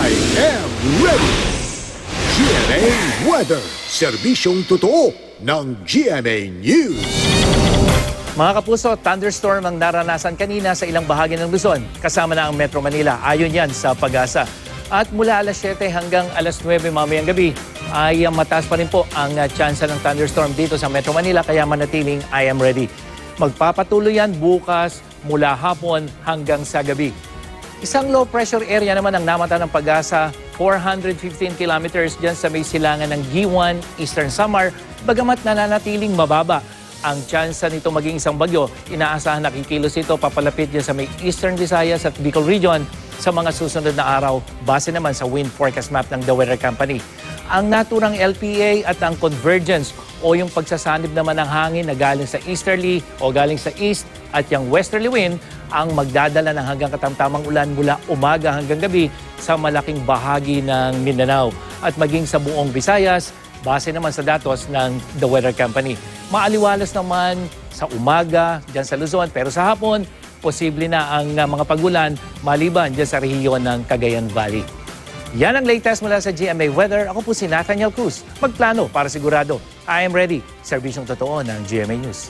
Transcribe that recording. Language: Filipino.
I am ready! GMA Weather, serbisyong totoo ng GMA News. Mga kapuso, thunderstorm ang naranasan kanina sa ilang bahagi ng Luzon, kasama na ang Metro Manila. Ayon yan sa Pag-asa. At mula alas 7 hanggang alas 9 mamayang gabi, ay mataas pa rin po ang tsansa ng thunderstorm dito sa Metro Manila, kaya manatiling I am ready. Magpapatuloy yan bukas mula hapon hanggang sa gabi. Isang low pressure area naman ang namata ng Pag-asa, 415 kilometers dyan sa may silangan ng G1, Eastern Samar, bagamat nananatiling mababa. Ang tsansa nito maging isang bagyo, inaasahan na kikilos ito papalapit dyan sa may Eastern Visayas at Bicol Region sa mga susunod na araw, base naman sa wind forecast map ng The Weather Company. Ang naturang LPA at ang convergence o yung pagsasanib naman ng hangin na galing sa easterly o galing sa east at yung westerly wind ang magdadala ng hanggang katamtamang ulan mula umaga hanggang gabi sa malaking bahagi ng Mindanao at maging sa buong Visayas, base naman sa datos ng The Weather Company. Maaliwalas naman sa umaga dyan sa Luzon, pero sa hapon, posible na ang mga pagulan maliban dyan sa rehiyon ng Cagayan Valley. Yan ang latest mula sa GMA Weather. Ako po si Nathaniel Cruz. Magplano para sigurado. I am ready. Serbisyong totoo ng GMA News.